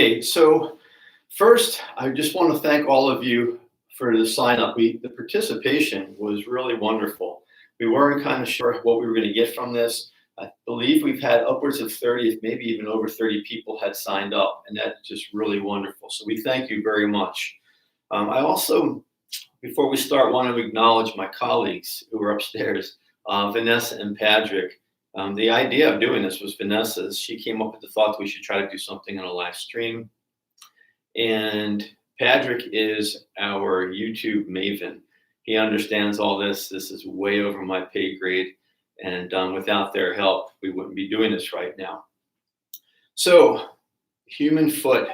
Hey, so first, I just want to thank all of you for the sign up. The participation was really wonderful. We weren't kind of sure what we were going to get from this. I believe we've had upwards of 30, maybe even over 30 people had signed up, and that's just really wonderful. So we thank you very much. I also, before we start, want to acknowledge my colleagues who are upstairs, Vanessa and Patrick. The idea of doing this was Vanessa's. She came up with the thought that we should try to do something on a live stream. And Patrick is our YouTube maven. He understands all this. This is way over my pay grade. And without their help, we wouldn't be doing this right now. So, human foot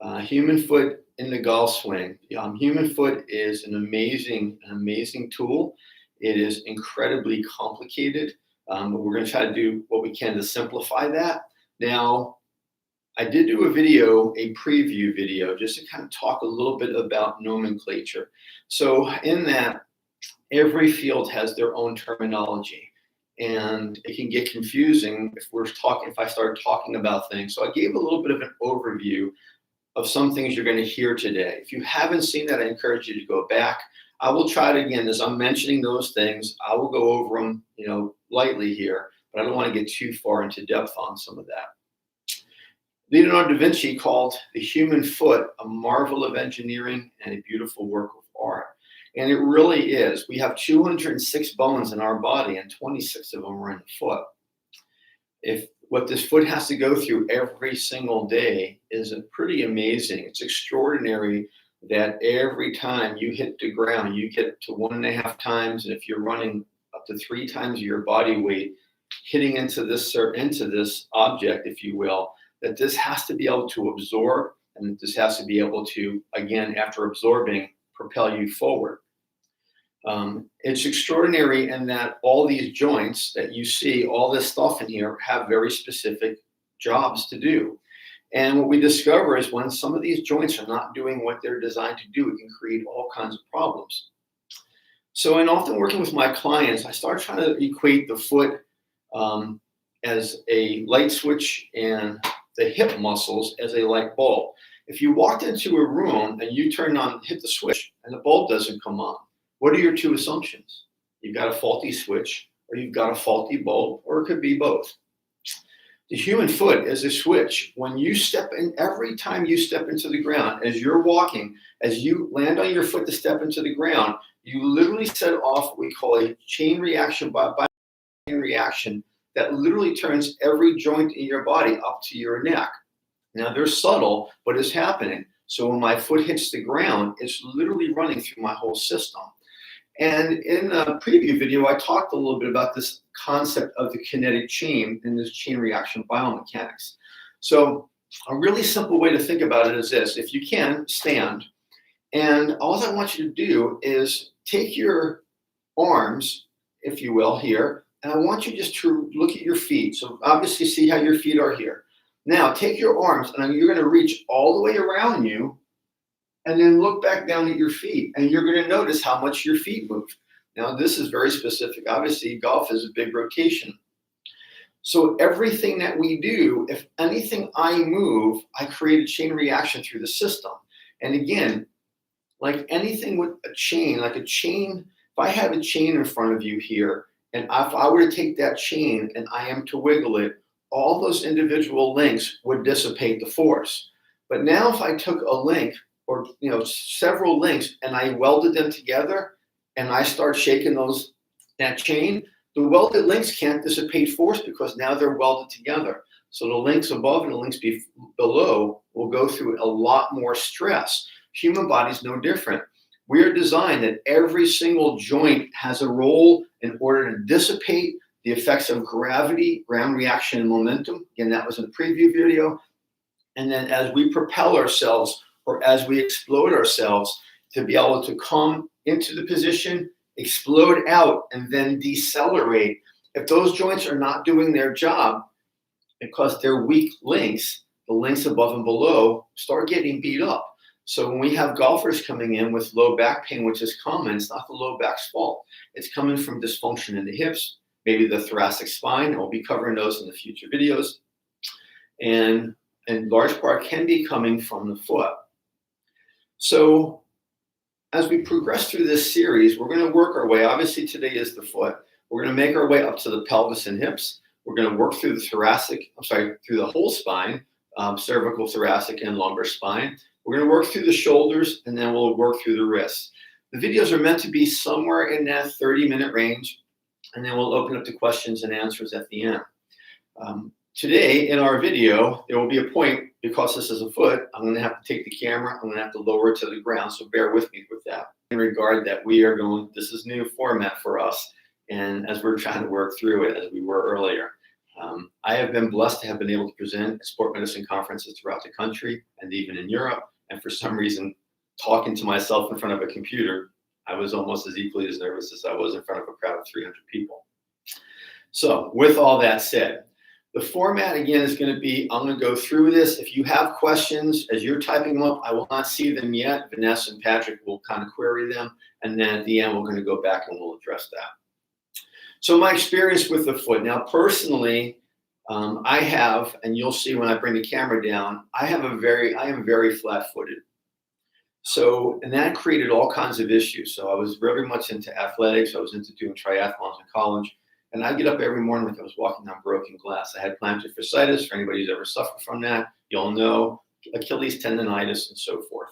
in the golf swing. Human foot is an amazing tool. It is incredibly complicated. But we're going to try to do what we can to simplify that. Now, I did do a preview video, just to kind of talk a little bit about nomenclature. So in that, every field has their own terminology, and it can get confusing if I start talking about things. So I gave a little bit of an overview of some things you're going to hear today. If you haven't seen that, I encourage you to go back. I will try it again. As I'm mentioning those things, I will go over them, lightly here, but I don't want to get too far into depth on some of that. Leonardo da Vinci called the human foot a marvel of engineering and a beautiful work of art. And it really is. We have 206 bones in our body, and 26 of them are in the foot. What this foot has to go through every single day is pretty amazing. It's extraordinary that every time you hit the ground, you get to 1.5 times, and if you're running up to 3 times your body weight, hitting into this object, if you will, that this has to be able to absorb, and this has to be able to, again, after absorbing, propel you forward. It's extraordinary in that all these joints that you see, all this stuff in here, have very specific jobs to do. And what we discover is when some of these joints are not doing what they're designed to do, it can create all kinds of problems. So in often working with my clients, I start trying to equate the foot as a light switch and the hip muscles as a light bulb. If you walked into a room and you hit the switch and the bulb doesn't come on, what are your 2 assumptions? You've got a faulty switch, or you've got a faulty bulb, or it could be both. The human foot is a switch. When you step in, every time you step into the ground, as you're walking, as you land on your foot to step into the ground, you literally set off what we call a chain reaction, reaction that literally turns every joint in your body up to your neck. Now they're subtle, but it's happening. So when my foot hits the ground, it's literally running through my whole system. And in a preview video, I talked a little bit about this concept of the kinetic chain and this chain reaction biomechanics. So a really simple way to think about it is this. If you can, stand. And all I want you to do is take your arms, if you will, here, and I want you just to look at your feet. So obviously see how your feet are here. Now take your arms, and you're going to reach all the way around you, and then look back down at your feet, and you're going to notice how much your feet move. Now this is very specific. Obviously golf is a big rotation. So everything that we do, if anything I move, I create a chain reaction through the system. And again, like anything with a chain, if I have a chain in front of you here, and if I were to take that chain and I am to wiggle it, all those individual links would dissipate the force. But now if I took a link, or several links, and I welded them together, and I start shaking that chain, the welded links can't dissipate force because now they're welded together. So the links above and the links below will go through a lot more stress. Human body's no different. We are designed that every single joint has a role in order to dissipate the effects of gravity, ground reaction, and momentum. Again, that was in the preview video. And then as we propel ourselves, or as we explode ourselves, to be able to come into the position, explode out, and then decelerate. If those joints are not doing their job because they're weak links, the links above and below start getting beat up. So when we have golfers coming in with low back pain, which is common, it's not the low back's fault. It's coming from dysfunction in the hips, maybe the thoracic spine. I'll be covering those in the future videos. And in large part can be coming from the foot. So as we progress through this series, we're going to work our way. Obviously, today is the foot. We're going to make our way up to the pelvis and hips. We're going to work through through the whole spine, cervical, thoracic, and lumbar spine. We're going to work through the shoulders, and then we'll work through the wrists. The videos are meant to be somewhere in that 30-minute range, and then we'll open up to questions and answers at the end. Today in our video, there will be a point, because this is a foot, I'm going to have to take the camera, I'm going to have to lower it to the ground, so bear with me with that. In regard that this is new format for us, and as we're trying to work through it as we were earlier. I have been blessed to have been able to present at sport medicine conferences throughout the country and even in Europe, and for some reason, talking to myself in front of a computer, I was almost as equally as nervous as I was in front of a crowd of 300 people. So with all that said, the format again is going to be, I'm going to go through this. If you have questions as you're typing them up, I will not see them yet. Vanessa and Patrick will kind of query them. And then at the end, we're going to go back and we'll address that. So my experience with the foot. Now, personally, I have, and you'll see when I bring the camera down, I am very flat-footed. So, and that created all kinds of issues. So I was very much into athletics. I was into doing triathlons in college. And I get up every morning like I was walking on broken glass. I had plantar fasciitis. For anybody who's ever suffered from that, you'll know, Achilles tendonitis and so forth.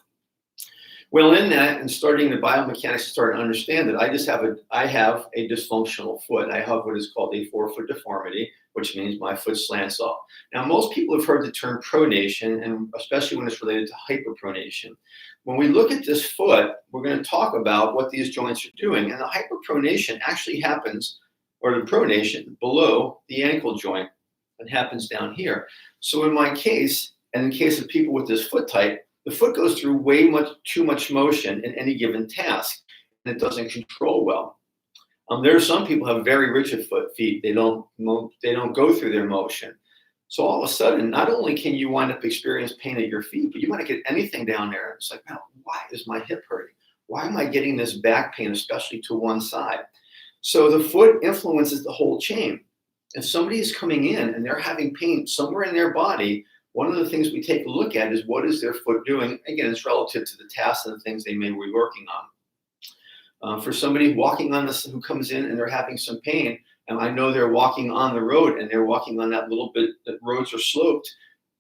Well, in that, and starting the biomechanics, started to understand that I have a dysfunctional foot. I have what is called a forefoot deformity, which means my foot slants off. Now, most people have heard the term pronation, and especially when it's related to hyperpronation. When we look at this foot, we're going to talk about what these joints are doing. And the hyperpronation actually happens, or the pronation, below the ankle joint. It happens down here. So in my case, and in case of people with this foot type, the foot goes through too much motion in any given task, and it doesn't control well. There are some people who have very rigid feet. They don't go through their motion. So all of a sudden, not only can you wind up experiencing pain at your feet, but you might get anything down there. It's like, wow, why is my hip hurting? Why am I getting this back pain, especially to one side? So the foot influences the whole chain. If somebody is coming in and they're having pain somewhere in their body, one of the things we take a look at is what is their foot doing? Again, it's relative to the tasks and the things they may be working on. For somebody walking on this who comes in and they're having some pain, and I know they're walking on the road and they're walking on that little bit that roads are sloped.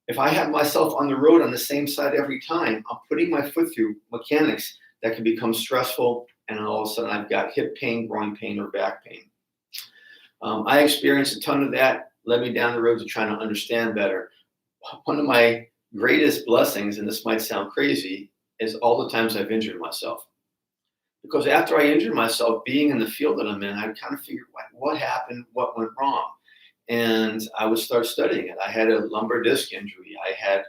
If I have myself on the road on the same side every time, I'm putting my foot through mechanics that can become stressful, and all of a sudden I've got hip pain, groin pain, or back pain. I experienced a ton of that, led me down the road to trying to understand better. One of my greatest blessings, and this might sound crazy, is all the times I've injured myself. Because after I injured myself, being in the field that I'm in, I kind of figured, what happened, what went wrong? And I would start studying it. I had a lumbar disc injury. I had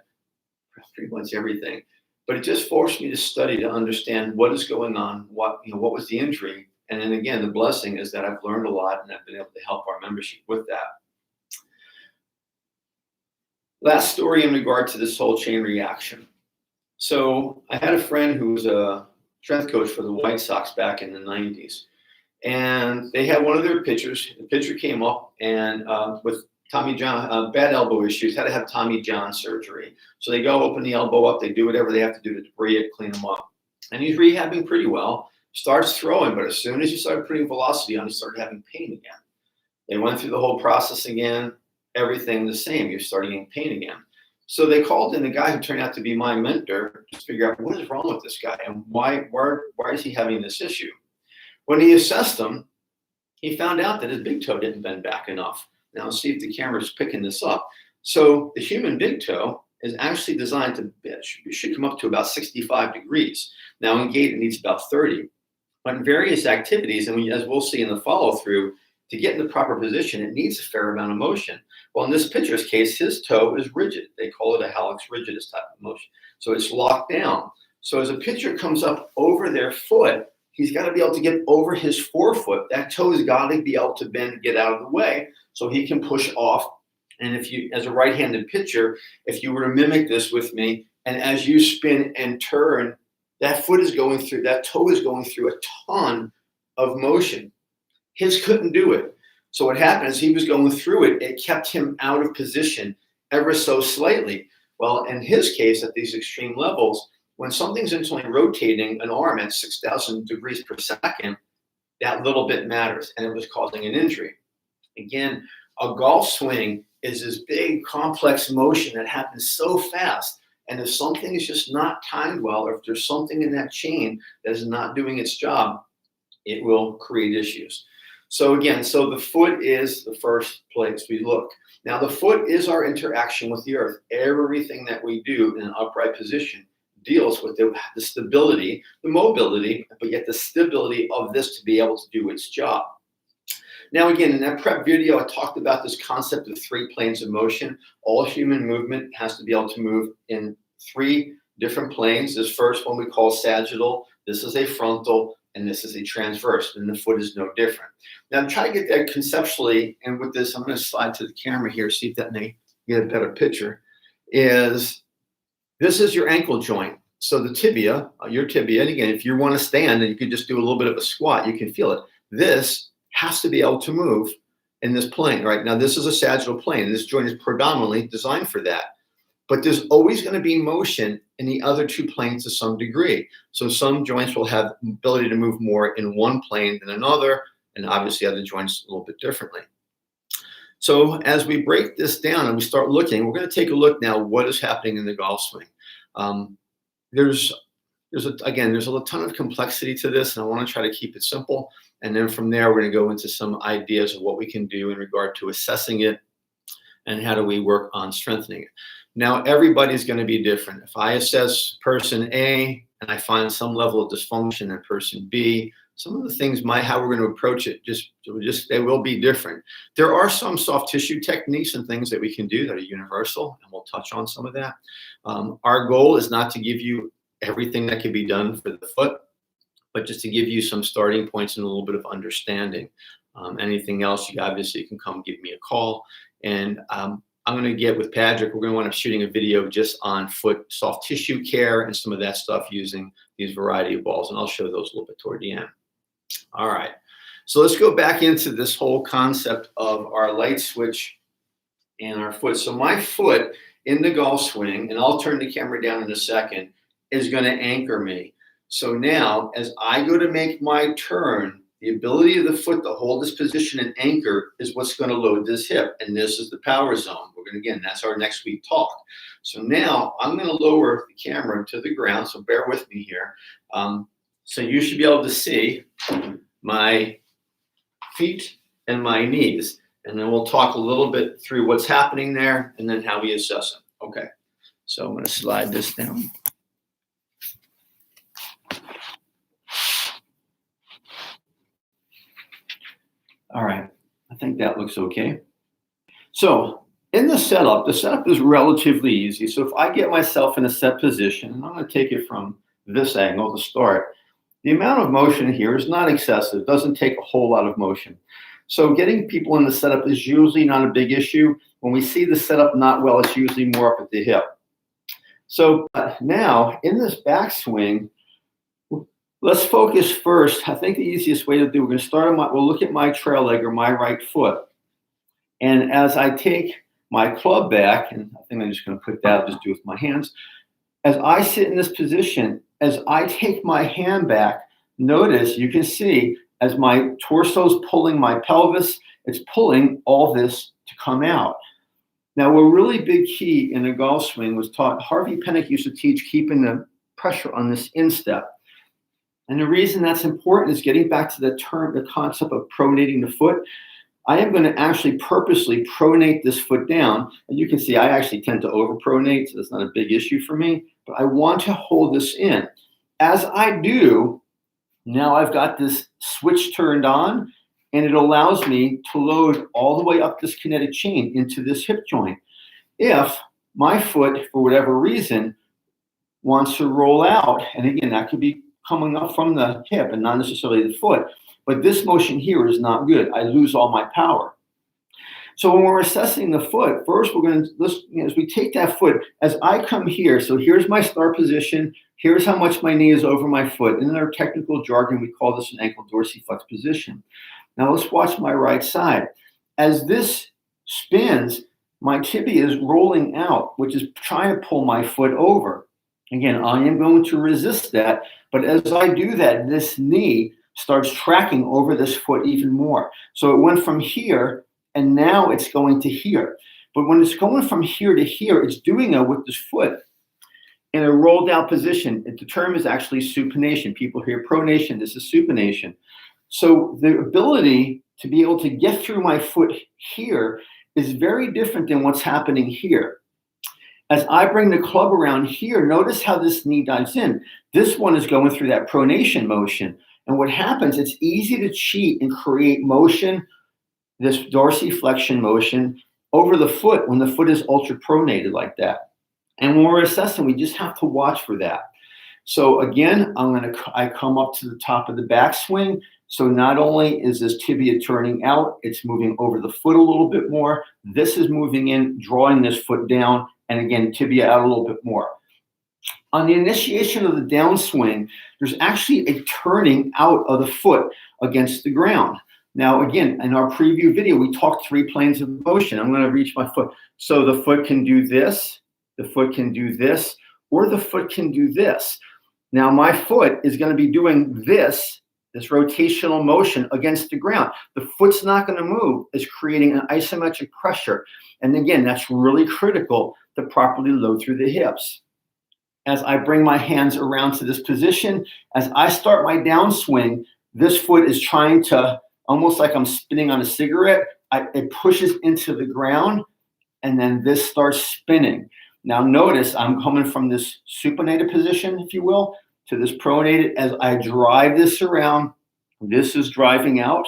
pretty much everything. But it just forced me to study to understand what is going on, what was the injury. And then again, the blessing is that I've learned a lot and I've been able to help our membership with that. Last story in regard to this whole chain reaction. So I had a friend who was a strength coach for the White Sox back in the 90s. And they had one of their pitchers. The pitcher came up and with Tommy John, bad elbow issues, had to have Tommy John surgery. So they go open the elbow up, they do whatever they have to do to debris it, clean them up. And he's rehabbing pretty well, starts throwing, but as soon as he started putting velocity on, he started having pain again. They went through the whole process again, everything the same. You're starting getting pain again. So they called in the guy who turned out to be my mentor to figure out what is wrong with this guy and why is he having this issue. When he assessed him, he found out that his big toe didn't bend back enough. Now let's see if the camera's picking this up. So the human big toe is actually designed to, it should come up to about 65 degrees. Now in gait, it needs about 30. But in various activities, and as we'll see in the follow through, to get in the proper position, it needs a fair amount of motion. Well, in this pitcher's case, his toe is rigid. They call it a Hallux Rigidus type of motion. So it's locked down. So as a pitcher comes up over their foot, he's got to be able to get over his forefoot. That toe has got to be able to bend and get out of the way so he can push off. And if you, as a right-handed pitcher, if you were to mimic this with me, and as you spin and turn, that toe is going through a ton of motion. His couldn't do it. So what happened is he was going through it. It kept him out of position ever so slightly. Well, in his case, at these extreme levels, when something's instantly rotating an arm at 6,000 degrees per second, that little bit matters, and it was causing an injury. Again, a golf swing is this big, complex motion that happens so fast. And if something is just not timed well, or if there's something in that chain that is not doing its job, it will create issues. So again, the foot is the first place we look. Now, the foot is our interaction with the earth. Everything that we do in an upright position deals with the stability, the mobility, but yet the stability of this to be able to do its job. Now, again, in that prep video, I talked about this concept of 3 planes of motion. All human movement has to be able to move in 3 different planes. This first one we call sagittal. This is a frontal, and this is a transverse, and the foot is no different. Now, I'm trying to get that conceptually, and with this, I'm going to slide to the camera here, see if that may get a better picture, this is your ankle joint. So the tibia, your tibia, and again, if you want to stand and you could just do a little bit of a squat, you can feel it. This has to be able to move in this plane, right? Now, this is a sagittal plane, and this joint is predominantly designed for that. But there's always going to be motion in the other 2 planes to some degree. So some joints will have ability to move more in one plane than another, and obviously other joints a little bit differently. So as we break this down and we start looking, we're going to take a look now what is happening in the golf swing. There's a ton of complexity to this, and I want to try to keep it simple. And then from there, we're going to go into some ideas of what we can do in regard to assessing it and how do we work on strengthening it. Now, everybody's going to be different. If I assess person A and I find some level of dysfunction in person B, some of the things how we're going to approach it they will be different. There are some soft tissue techniques and things that we can do that are universal, and we'll touch on some of that. Our goal is not to give you everything that can be done for the foot, but just to give you some starting points and a little bit of understanding. Anything else, you obviously can come give me a call. And I'm going to get with Patrick. We're going to wind up shooting a video just on foot soft tissue care and some of that stuff using these variety of balls. And I'll show those a little bit toward the end. All right. So let's go back into this whole concept of our light switch and our foot. So my foot in the golf swing, and I'll turn the camera down in a second, is going to anchor me. So now, as I go to make my turn, the ability of the foot to hold this position and anchor is what's going to load this hip. And this is the power zone. We're going to, again, that's our next week talk. So now I'm going to lower the camera to the ground. So bear with me here. So you should be able to see my feet and my knees. And then we'll talk a little bit through what's happening there and then how we assess it. Okay. So I'm going to slide this down. All right, I think that looks okay. So in the setup is relatively easy. So if I get myself in a set position, and I'm going to take it from this angle to start, the amount of motion here is not excessive. It doesn't take a whole lot of motion. So getting people in the setup is usually not a big issue. When we see the setup not well, it's usually more up at the hip. So now in this backswing, let's focus first. I think the easiest way to do, we're going to start we'll look at my trail leg or my right foot. And as I take my club back, and I think I'm just going to put that, just do it with my hands. As I sit in this position, as I take my hand back, notice, you can see as my torso's pulling my pelvis, it's pulling all this to come out. Now, a really big key in a golf swing was taught, Harvey Penick used to teach keeping the pressure on this instep. And the reason that's important is getting back to the concept of pronating the foot. I am going to actually purposely pronate this foot down. And you can see I actually tend to overpronate, so that's not a big issue for me. But I want to hold this in. As I do, now I've got this switch turned on, and it allows me to load all the way up this kinetic chain into this hip joint. If my foot, for whatever reason, wants to roll out, and again, that could be coming up from the hip and not necessarily the foot, but this motion here is not good. I lose all my power. So when we're assessing the foot, first we're going to, as we take that foot, as I come here, so here's my start position, here's how much my knee is over my foot. And in our technical jargon, we call this an ankle dorsiflex position. Now let's watch my right side. As this spins, my tibia is rolling out, which is trying to pull my foot over. Again, I am going to resist that, but as I do that, this knee starts tracking over this foot even more. So it went from here, and now it's going to here. But when it's going from here to here, it's doing it with this foot in a rolled out position. The term is actually supination. People hear pronation, this is supination. So the ability to be able to get through my foot here is very different than what's happening here. As I bring the club around here, notice how this knee dives in. This one is going through that pronation motion. And what happens, it's easy to cheat and create motion, this dorsiflexion motion, over the foot when the foot is ultrapronated like that. And when we're assessing, we just have to watch for that. So again, I come up to the top of the backswing. So not only is this tibia turning out, it's moving over the foot a little bit more. This is moving in, drawing this foot down, and again, tibia out a little bit more. On the initiation of the downswing, there's actually a turning out of the foot against the ground. Now, again, in our preview video, we talked 3 planes of motion. I'm going to reach my foot. So the foot can do this, the foot can do this, or the foot can do this. Now, my foot is going to be doing this rotational motion against the ground. The foot's not going to move. It's creating an isometric pressure. And again, that's really critical to properly load through the hips. As I bring my hands around to this position, as I start my downswing, this foot is trying to, almost like I'm spinning on a cigarette, it pushes into the ground, and then this starts spinning. Now notice I'm coming from this supinated position, if you will, to this pronated. As I drive this around, this is driving out.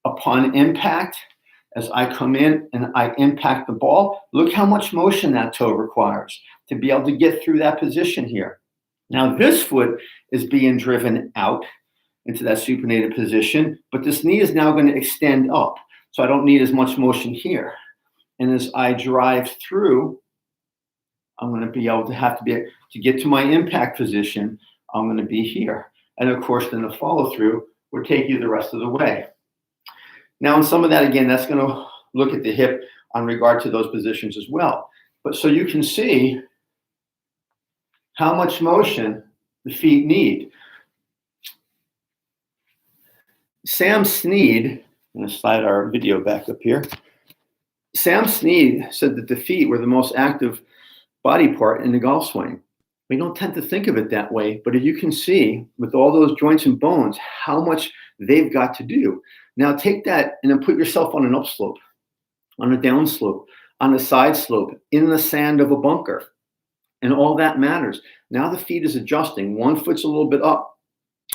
Upon impact, as I come in and I impact the ball, look how much motion that toe requires to be able to get through that position here. Now this foot is being driven out into that supinated position, but this knee is now going to extend up. So I don't need as much motion here. And as I drive through, I'm going to be able to get to my impact position, I'm going to be here. And of course, then the follow through will take you the rest of the way. Now, in some of that, again, that's going to look at the hip on regard to those positions as well. But so you can see how much motion the feet need. Sam Snead, I'm going to slide our video back up here. Sam Snead said that the feet were the most active body part in the golf swing. We don't tend to think of it that way, but you can see with all those joints and bones how much they've got to do. Now take that and then put yourself on an upslope, on a downslope, on a side slope, in the sand of a bunker, and all that matters. Now the feet is adjusting. One foot's a little bit up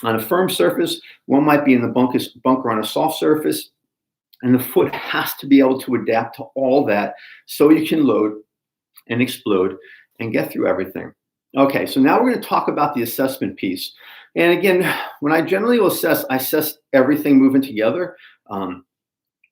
on a firm surface, one might be in the bunker on a soft surface, and the foot has to be able to adapt to all that so you can load and explode and get through everything. Okay, so now we're going to talk about the assessment piece. And again, when I generally will assess, I assess everything moving together.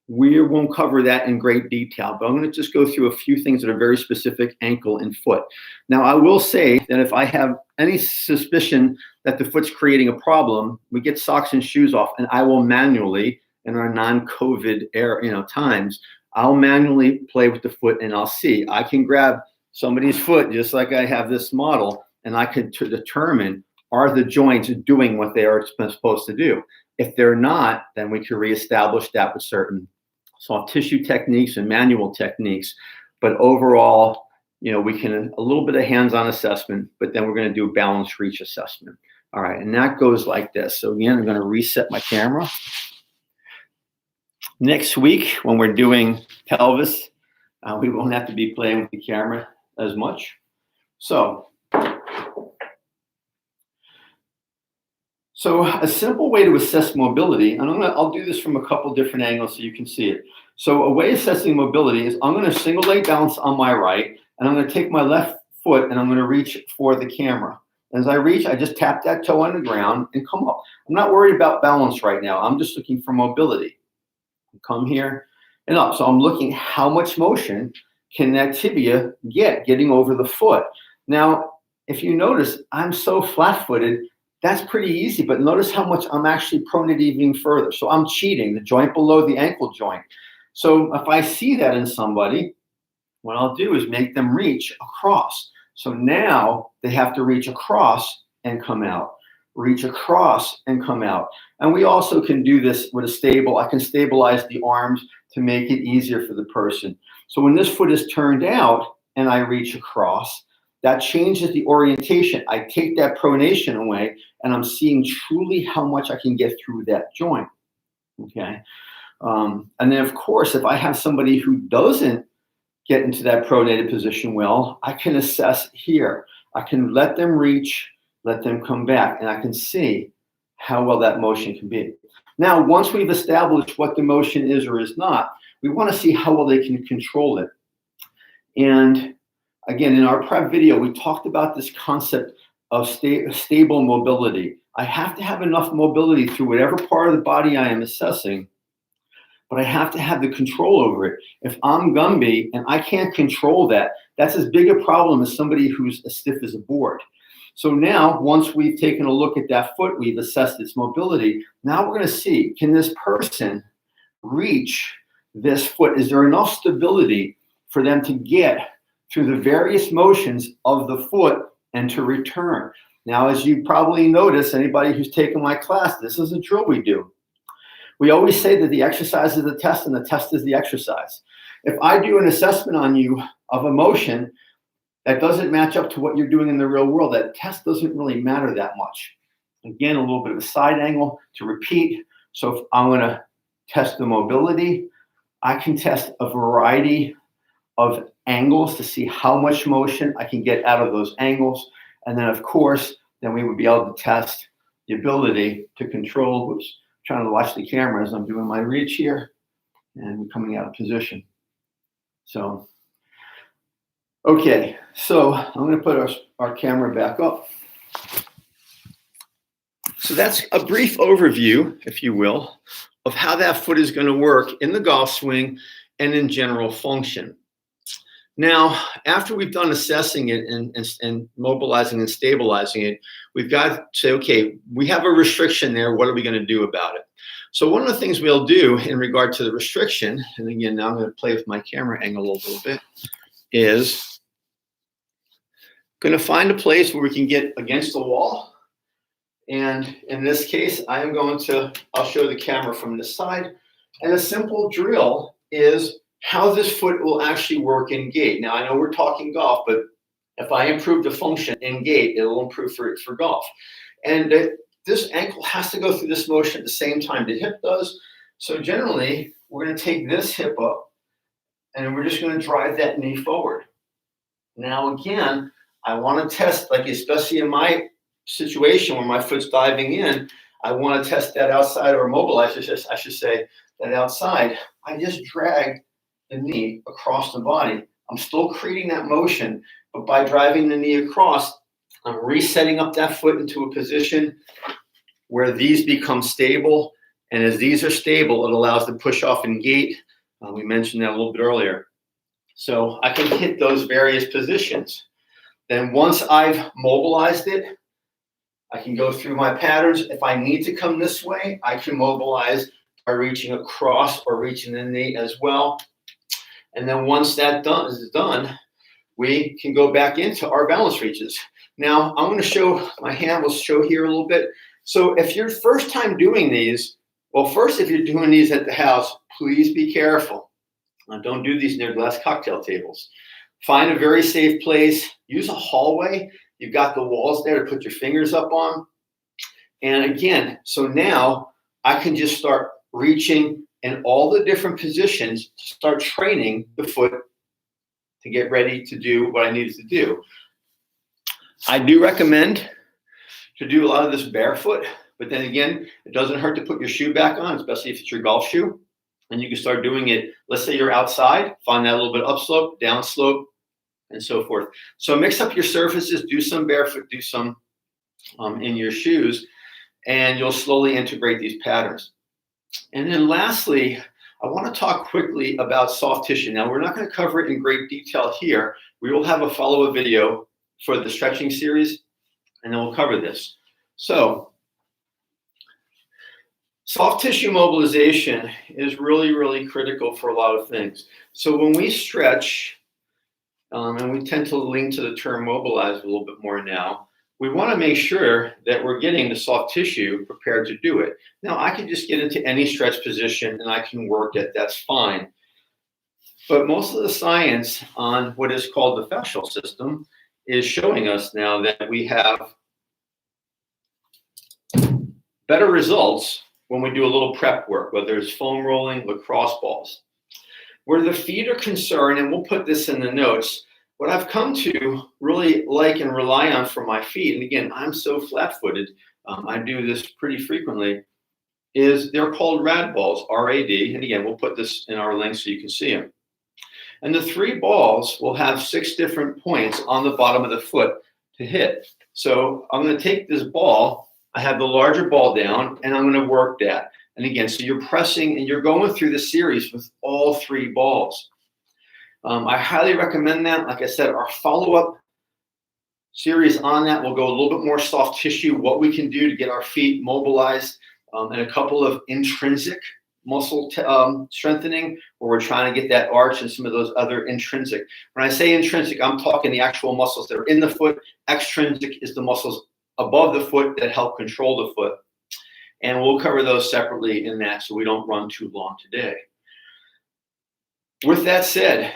We won't cover that in great detail, but I'm going to just go through a few things that are very specific, ankle and foot. Now, I will say that if I have any suspicion that the foot's creating a problem, we get socks and shoes off, and I will manually, in our non-COVID era, times, I'll manually play with the foot and I'll see. I can grab somebody's foot just like I have this model, and I can determine, are the joints doing what they are supposed to do? If they're not, then we can reestablish that with certain soft tissue techniques and manual techniques. But overall, we can, a little bit of hands-on assessment, but then we're going to do a balance reach assessment. All right, and that goes like this. So again, I'm going to reset my camera. Next week, when we're doing pelvis, we won't have to be playing with the camera as much. So a simple way to assess mobility, and I'll do this from a couple different angles so you can see it. So a way of assessing mobility is I'm going to single leg balance on my right, and I'm going to take my left foot and I'm going to reach for the camera. As I reach, I just tap that toe on the ground and come up. I'm not worried about balance right now. I'm just looking for mobility. Come here and up. So I'm looking how much motion can that tibia getting over the foot. Now, if you notice, I'm so flat-footed, that's pretty easy, but notice how much I'm actually pronated even further. So I'm cheating, the joint below the ankle joint. So if I see that in somebody, what I'll do is make them reach across. So now they have to reach across and come out, reach across and come out. And we also can do this with a stable. I can stabilize the arms to make it easier for the person. So when this foot is turned out and I reach across, that changes the orientation. I take that pronation away and I'm seeing truly how much I can get through that joint, okay? And then of course, if I have somebody who doesn't get into that pronated position well, I can assess here. I can let them reach, let them come back, and I can see how well that motion can be. Now, once we've established what the motion is or is not, we want to see how well they can control it. And again, in our prep video, we talked about this concept of stable mobility. I have to have enough mobility through whatever part of the body I am assessing, but I have to have the control over it. If I'm Gumby and I can't control that, that's as big a problem as somebody who's as stiff as a board. So now, once we've taken a look at that foot, we've assessed its mobility, now we're gonna see, can this person reach this foot? Is there enough stability for them to get through the various motions of the foot and to return? Now, as you probably notice, anybody who's taken my class, this is a drill we do. We always say that the exercise is the test and the test is the exercise. If I do an assessment on you of a motion that doesn't match up to what you're doing in the real world, that test doesn't really matter that much. Again, a little bit of a side angle to repeat. So if I'm gonna test the mobility, I can test a variety of angles to see how much motion I can get out of those angles. And then of course, then we would be able to test the ability to control, whoops, trying to watch the camera as I'm doing my reach here and coming out of position. So, okay, so I'm gonna put our camera back up. So that's a brief overview, if you will, of how that foot is gonna work in the golf swing and in general function. Now, after we've done assessing it and mobilizing and stabilizing it, we've got to say, okay, we have a restriction there. What are we going to do about it? So one of the things we'll do in regard to the restriction, and again, now I'm going to play with my camera angle a little bit, is going to find a place where we can get against the wall. And in this case, I'll show the camera from this side. And a simple drill is how this foot will actually work in gait. Now, I know we're talking golf, but if I improve the function in gait, it'll improve for golf. And this ankle has to go through this motion at the same time the hip does. So generally, we're going to take this hip up, and we're just going to drive that knee forward. Now, again, I want to test, like especially in my situation where my foot's diving in, I want to test that outside or mobilize, I should say, that outside. I just drag the knee across the body. I'm still creating that motion, but by driving the knee across, I'm resetting up that foot into a position where these become stable. And as these are stable, it allows the push off and gait. We mentioned that a little bit earlier. So I can hit those various positions. Then once I've mobilized it, I can go through my patterns. If I need to come this way, I can mobilize by reaching across or reaching the knee as well. And then once that is done, we can go back into our balance reaches. Now, I'm going to show, my hand will show here a little bit. So if you're first time doing these, well, first, if you're doing these at the house, please be careful. Don't do these near glass cocktail tables. Find a very safe place. Use a hallway. You've got the walls there to put your fingers up on. And again, so now I can just start reaching in all the different positions to start training the foot to get ready to do what I need to do. I do recommend to do a lot of this barefoot, but then again, it doesn't hurt to put your shoe back on, especially if it's your golf shoe. And you can start doing it, let's say you're outside, find that a little bit upslope, downslope, and so forth. So mix up your surfaces, do some barefoot, do some in your shoes, and you'll slowly integrate these patterns. And then lastly, I want to talk quickly about soft tissue. Now, we're not going to cover it in great detail here. We will have a follow-up video for the stretching series, and then we'll cover this. So, soft tissue mobilization is really, really critical for a lot of things. So when we stretch, and we tend to lean to the term mobilize a little bit more now. We want to make sure that we're getting the soft tissue prepared to do it. Now, I can just get into any stretch position and I can work it, that's fine. But most of the science on what is called the fascial system is showing us now that we have better results when we do a little prep work, whether it's foam rolling, lacrosse balls. Where the feet are concerned, and we'll put this in the notes, what I've come to really like and rely on for my feet, and again, I'm so flat-footed, I do this pretty frequently, is they're called rad balls, R-A-D, and again, we'll put this in our link so you can see them. And the 3 balls will have 6 different points on the bottom of the foot to hit. So I'm going to take this ball, I have the larger ball down, and I'm going to work that. And again, so you're pressing and you're going through the series with all 3 balls. I highly recommend that. Like I said, our follow-up series on that will go a little bit more soft tissue, what we can do to get our feet mobilized, and a couple of intrinsic muscle strengthening, where we're trying to get that arch and some of those other intrinsic. When I say intrinsic, I'm talking the actual muscles that are in the foot. Extrinsic is the muscles above the foot that help control the foot. And we'll cover those separately in that so we don't run too long today. With that said,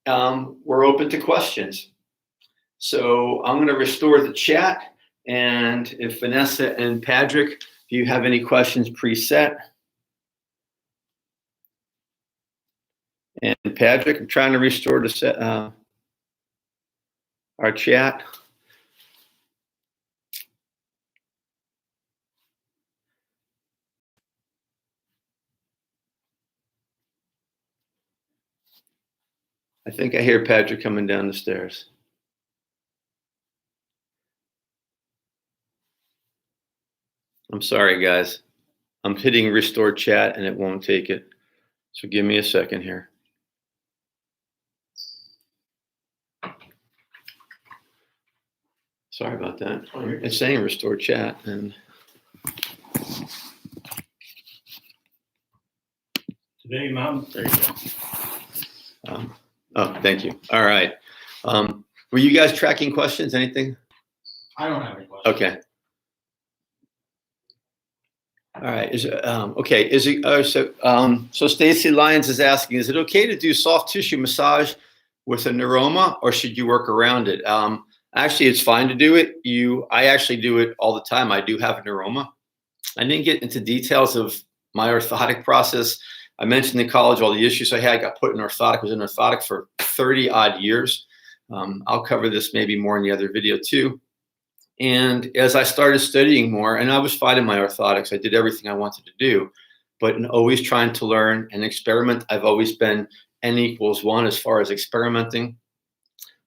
we're open to questions. So I'm going to restore the chat. And if Vanessa and Patrick, if you have any questions preset. And Patrick, I'm trying to restore the set, our chat. I think I hear Patrick coming down the stairs. I'm sorry, guys. I'm hitting restore chat and it won't take it. So give me a second here. Sorry about that. It's saying restore chat and Today, Mom. There you go. Oh, thank you. All right. Were you guys tracking questions? Anything? I don't have any questions. Okay. All right. Is it okay? Is it so Stacy Lyons is asking, is it okay to do soft tissue massage with a neuroma, or should you work around it? Actually, it's fine to do it. I actually do it all the time. I do have a neuroma. I didn't get into details of my orthotic process. I mentioned in college all the issues I had. I got put in orthotic. I was in orthotic for 30 odd years. I'll cover this maybe more in the other video too. And as I started studying more, and I was fine in my orthotics, I did everything I wanted to do, but in always trying to learn and experiment, I've always been N=1 as far as experimenting.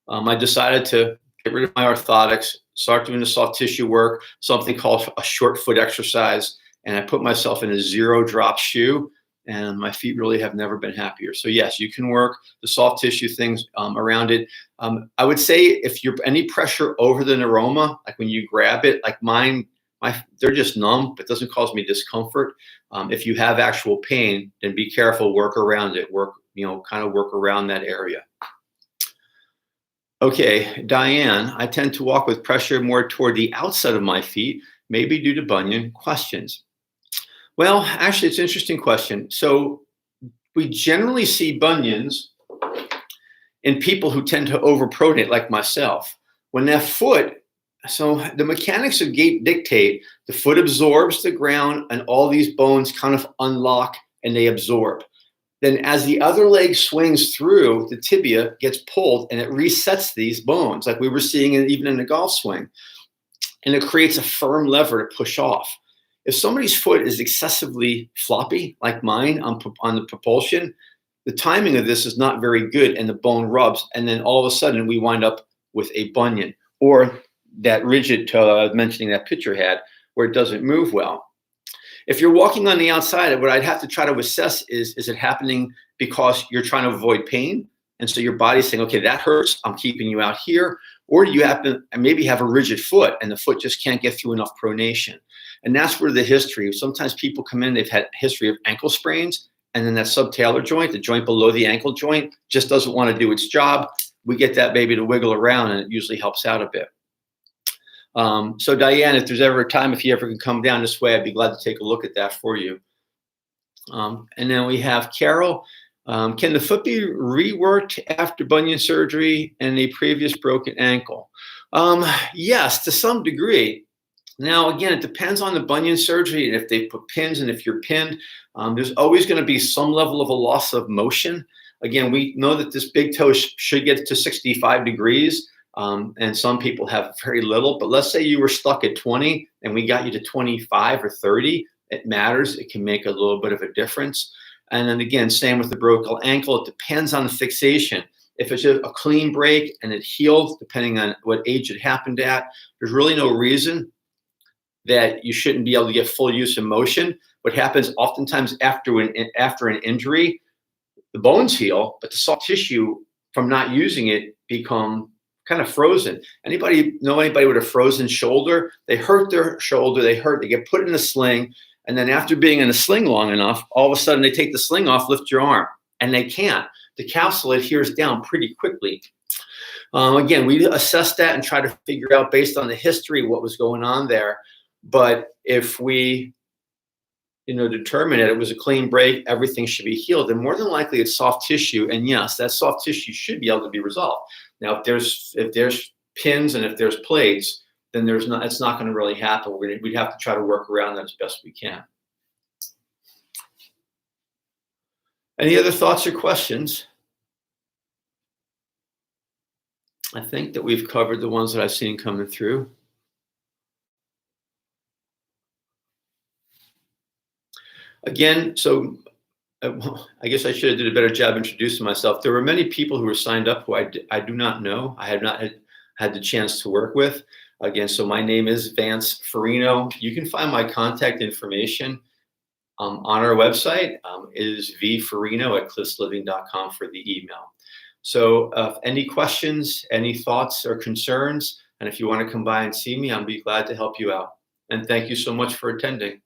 I decided to get rid of my orthotics, start doing the soft tissue work, something called a short foot exercise, and I put myself in a 0 drop shoe, and my feet really have never been happier. So yes, you can work the soft tissue things around it. I would say if you're any pressure over the neuroma, like when you grab it, like mine, they're just numb, but doesn't cause me discomfort. If you have actual pain, then be careful, work around it, kind of work around that area. Okay, Diane, I tend to walk with pressure more toward the outside of my feet, maybe due to bunion. Questions? Well, actually, it's an interesting question. So we generally see bunions in people who tend to overpronate, like myself. When that foot, so the mechanics of gait dictate the foot absorbs the ground and all these bones kind of unlock and they absorb. Then as the other leg swings through, the tibia gets pulled and it resets these bones, like we were seeing even in the golf swing. And it creates a firm lever to push off. If somebody's foot is excessively floppy, like mine on the propulsion, the timing of this is not very good and the bone rubs. And then all of a sudden we wind up with a bunion or that rigid toe I was mentioning that picture had where it doesn't move well. If you're walking on the outside, what I'd have to try to assess is it happening because you're trying to avoid pain? And so your body's saying, okay, that hurts, I'm keeping you out here. Or you happen to maybe have a rigid foot and the foot just can't get through enough pronation. And that's where the history, sometimes people come in, they've had a history of ankle sprains, and then that subtalar joint, the joint below the ankle joint, just doesn't want to do its job. we get that baby to wiggle around, and it usually helps out a bit. So Diane, if there's ever a time, if you ever can come down this way, I'd be glad to take a look at that for you. And then we have Carol. Can the foot be reworked after bunion surgery and a previous broken ankle? Yes, to some degree. Now, again, it depends on the bunion surgery and if they put pins and if you're pinned. There's always going to be some level of a loss of motion. Again, we know that this big toe should get to 65 degrees, and some people have very little. But let's say you were stuck at 20 and we got you to 25 or 30. It matters. It can make a little bit of a difference. And then again, same with the broken ankle. It depends on the fixation. If it's a clean break and it healed, depending on what age it happened at, there's really no reason that you shouldn't be able to get full use of motion. What happens oftentimes after an injury, the bones heal, but the soft tissue from not using it become kind of frozen. Anybody know anybody with a frozen shoulder? They hurt their shoulder, they get put in a sling, and then after being in a sling long enough, all of a sudden they take the sling off, lift your arm, and they can't. The capsule adheres down pretty quickly. Again, we assess that and try to figure out based on the history what was going on there. But if we, determine that it was a clean break, everything should be healed, then more than likely it's soft tissue. And yes, that soft tissue should be able to be resolved. Now, if there's pins and if there's plates, then it's not going to really happen. We'd have to try to work around that as best we can. Any other thoughts or questions? I think that we've covered the ones that I've seen coming through. Again, so I guess I should have did a better job introducing myself. There were many people who were signed up who I do not know. I have not had the chance to work with. Again, so my name is Vance Farino. You can find my contact information on our website. It is vfarino@cliffsliving.com for the email. So any questions, any thoughts or concerns, and if you want to come by and see me, I'll be glad to help you out. And thank you so much for attending.